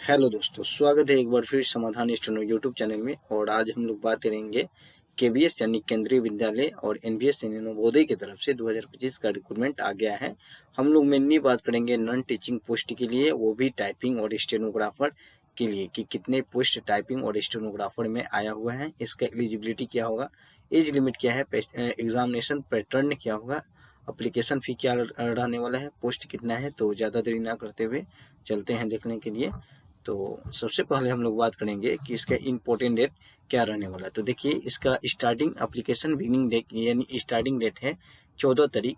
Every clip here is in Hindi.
हेलो दोस्तों, स्वागत है एक बार फिर समाधान स्टूडेंट यूट्यूब चैनल में। और आज हम लोग बात करेंगे केवीएस यानी केंद्रीय विद्यालय और एनवीएस यानी नवोदय की तरफ से 2025 का रिक्रूटमेंट आ गया है। हम लोग मेनली बात करेंगे नॉन टीचिंग पोस्ट के लिए, वो भी टाइपिंग और स्टेनोग्राफर के लिए कि कितने पोस्ट टाइपिंग और स्टेनोग्राफर में आया हुआ है, इसका एलिजिबिलिटी क्या होगा, एज लिमिट क्या है, एग्जामिनेशन पैटर्न क्या होगा, अप्लीकेशन फी क्या रहने वाला है, पोस्ट कितना है। तो ज़्यादा देरी ना करते हुए चलते हैं देखने के लिए। तो सबसे पहले हम लोग बात करेंगे कि इसका इम्पोर्टेंट डेट क्या रहने वाला है। तो देखिए, इसका स्टार्टिंग एप्लीकेशन बिगिनिंग डेट यानी स्टार्टिंग डेट है 14 तारीख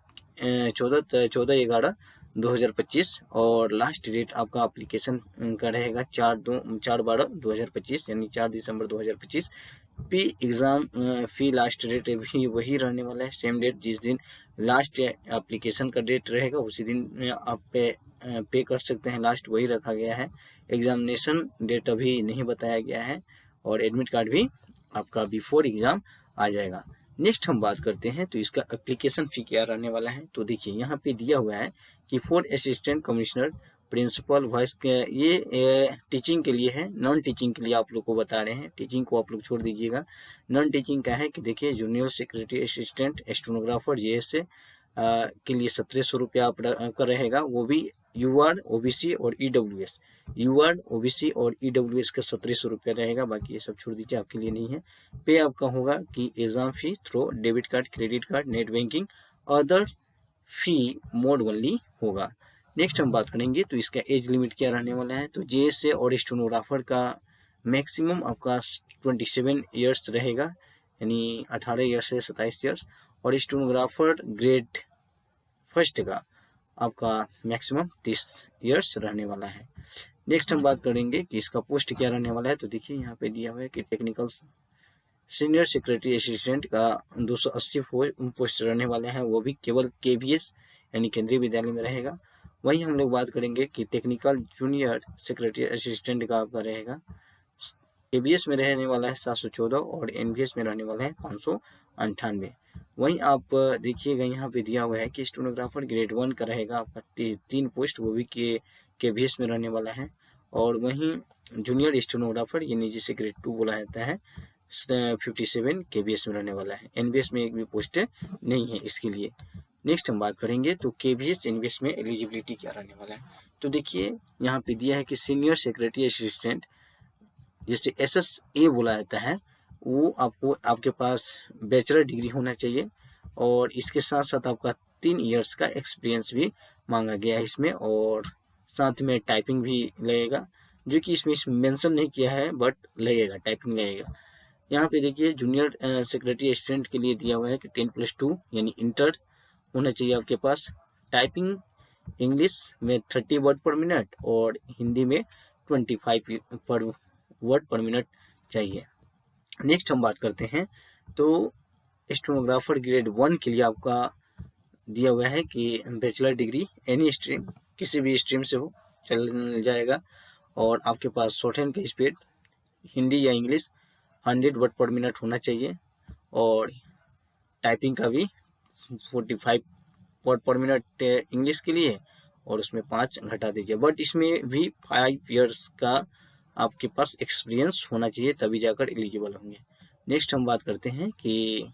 14/11/2025 और लास्ट डेट आपका एप्लीकेशन का रहेगा 4/12/2025 यानी 4 दिसंबर 2025। फी एग्ज़ाम फी लास्ट डेट भी वही रहने वाला है, सेम डेट। जिस दिन लास्ट एप्लीकेशन का डेट रहेगा उसी दिन आप पे कर सकते हैं, लास्ट वही रखा गया है। एग्जामिनेशन डेट अभी नहीं बताया गया है और एडमिट कार्ड भी आपका बिफोर एग्ज़ाम आ जाएगा। नेक्स्ट हम बात करते हैं तो इसका एप्लीकेशन फ़ी क्या रहने वाला है। तो देखिए, यहाँ पे दिया हुआ है कि for assistant commissioner principal vice के ये टीचिंग के लिए है, नॉन टीचिंग के लिए आप लोग को बता रहे हैं, टीचिंग को आप लोग छोड़ दीजिएगा। नॉन टीचिंग का है कि देखिए, junior secretary assistant stenographer JSA के लिए 1700 रुपया आपका रहेगा, वो भी यूआर ओबीसी और ईडब्ल्यूएस। यूआर ओबीसी और ईडब्ल्यूएस का 1700 रुपया रहेगा, बाकी ये सब छोड़ दीजिए, आपके लिए नहीं है। पे आपका होगा कि exam fee through debit card, credit card, net banking, other fee mode only होगा। नेक्स्ट हम बात करेंगे तो इसका एज लिमिट क्या रहने वाला है। तो जेएसए और स्टेनोग्राफर का मैक्सिमम आपका 27 ईयर्स रहेगा, यानी 18 ईयर्स से 27 ईयर्स। और स्टेनोग्राफर ग्रेड फर्स्ट का आपका मैक्सिमम 30 ईयर्स रहने वाला है। नेक्स्ट हम बात करेंगे कि इसका पोस्ट क्या रहने वाला है। तो देखिए, यहाँ पे दिया हुआ है कि टेक्निकल सीनियर सेक्रेटरी असिस्टेंट का 280 पोस्ट रहने वाले हैं, वो भी केवल केवीएस यानी केंद्रीय विद्यालय में रहेगा। वहीं हम लोग बात करेंगे कि टेक्निकल जूनियर सेक्रेटरी असिस्टेंट का आपका रहेगा, केवीएस में रहने वाला है 714 और एनवीएस में रहने वाला है 598। वहीं आप देखिएगा, यहाँ पे दिया हुआ है कि स्टेनोग्राफर ग्रेड 1 का रहेगा आपका 3 पोस्ट, वो भी केवीएस में रहने वाला है। और वहीं जूनियर स्टेनोग्राफर यानी जिसे ग्रेड 2 बोला जाता है 57 केवीएस में रहने वाला है। एनवीएस में एक भी पोस्ट नहीं है इसके लिए। नेक्स्ट हम बात करेंगे तो केवीएस एनवीएस में एलिजिबिलिटी क्या रहने वाला है। तो देखिए, यहाँ पे दिया है कि सीनियर सेक्रेटरी असिस्टेंट जिसे एसएसए बोला जाता है, वो आपको आपके पास बैचलर डिग्री होना चाहिए और इसके साथ साथ आपका 3 ईयर्स का एक्सपीरियंस भी मांगा गया है इसमें, और साथ में टाइपिंग भी लगेगा, जो कि इसमें मेंशन नहीं किया है बट लगेगा, टाइपिंग लगेगा। यहाँ पे देखिए, जूनियर सेक्रेटरी असिस्टेंट के लिए दिया हुआ है कि 10+2 यानी इंटर होना चाहिए आपके पास। टाइपिंग इंग्लिश में 30 वर्ड पर मिनट और हिंदी में 25 वर्ड पर मिनट चाहिए। नेक्स्ट हम बात करते हैं तो स्टेनोग्राफर ग्रेड 1 के लिए आपका दिया हुआ है कि बैचलर डिग्री एनी स्ट्रीम, किसी भी स्ट्रीम से हो चल जाएगा, और आपके पास शॉर्ट हैंड की स्पीड हिंदी या इंग्लिश 100 वर्ड पर मिनट होना चाहिए, और टाइपिंग का भी 45 वर्ड पर मिनट इंग्लिश के लिए, और उसमें 5 घटा दीजिए, बट इसमें भी 5 ईयर्स का आपके पास एक्सपीरियंस होना चाहिए, तभी जाकर एलिजिबल होंगे। नेक्स्ट हम बात करते हैं कि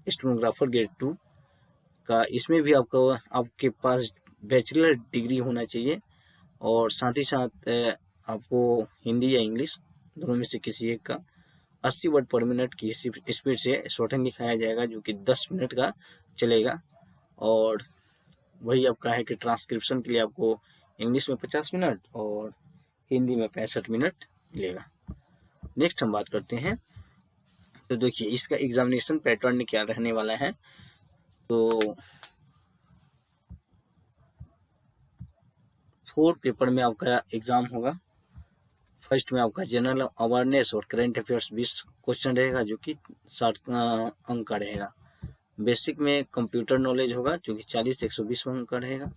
स्टेनोग्राफर ग्रेड 2 का, इसमें भी आपके पास बैचलर डिग्री होना चाहिए, और साथ ही साथ आपको हिंदी या इंग्लिश दोनों में से किसी एक का 80 वर्ड पर मिनट की स्पीड से शॉर्ट हैंड दिखाया जाएगा, जो कि 10 मिनट का चलेगा। और वही आपका है कि ट्रांसक्रिप्शन के लिए आपको इंग्लिश में 50 मिनट और हिंदी में 65 मिनट मिलेगा। नेक्स्ट हम बात करते हैं तो देखिए, इसका एग्जामिनेशन पैटर्न क्या रहने वाला है। तो 4 पेपर में आपका एग्जाम होगा। फर्स्ट में आपका जनरल अवेयरनेस और करेंट अफेयर्स 20 क्वेश्चन रहेगा, जो कि 60 अंक का रहेगा। बेसिक में कंप्यूटर नॉलेज होगा, जो कि 40 120 अंक का रहेगा।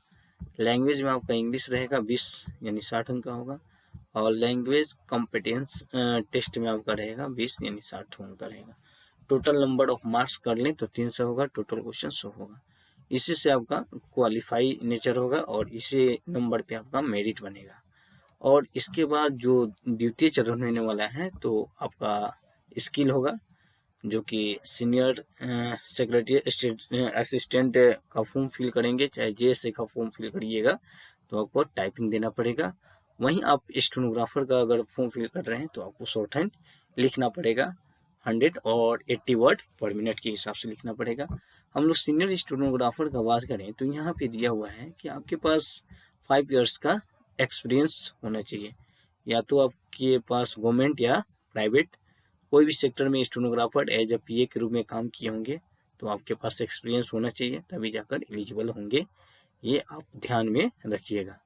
लैंग्वेज में आपका इंग्लिश रहेगा 20 यानी 60 अंक का होगा, और लैंग्वेज कॉम्पिटेंस टेस्ट में आपका रहेगा 20 यानी 60 अंक का रहेगा। टोटल नंबर ऑफ मार्क्स कर लें तो 300 होगा, टोटल क्वेश्चन 100 होगा। इसी से आपका क्वालिफाई नेचर होगा और इसी नंबर पे आपका मेरिट बनेगा। और इसके बाद जो द्वितीय चरण होने वाला है तो आपका स्किल होगा, जो कि सीनियर सेक्रेटरी असिस्टेंट का फॉर्म फिल करेंगे, चाहे जेएसए का फॉर्म फिल करिएगा तो आपको टाइपिंग देना पड़ेगा। वहीं आप स्टेनोग्राफर का अगर फॉर्म फिल कर रहे हैं तो आपको शॉर्ट हैंड लिखना पड़ेगा, 100 और 80 वर्ड पर मिनट के हिसाब से लिखना पड़ेगा। हम लोग सीनियर स्टेनोग्राफर का बात करें तो यहाँ पे दिया हुआ है कि आपके पास 5 इयर्स का एक्सपीरियंस होना चाहिए, या तो आपके पास गवर्नमेंट या प्राइवेट कोई भी सेक्टर में स्टेनोग्राफर एज अ पीए के रूप में काम किए होंगे, तो आपके पास एक्सपीरियंस होना चाहिए, तभी जाकर एलिजिबल होंगे। ये आप ध्यान में रखिएगा।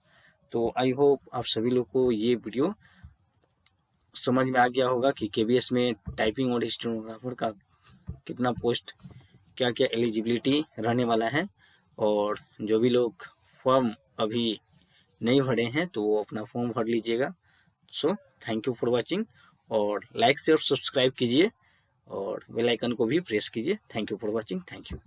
तो आई होप आप सभी लोग को ये वीडियो समझ में आ गया होगा कि केबीएस में टाइपिंग और स्टेनोग्राफर का कितना पोस्ट, क्या क्या एलिजिबिलिटी रहने वाला है। और जो भी लोग फॉर्म अभी नहीं भरे हैं तो वो अपना फॉर्म भर लीजिएगा। So thank you for watching, और लाइक शेयर सब्सक्राइब कीजिए और बेल आइकन को भी प्रेस कीजिए। Thank you for watching, thank you.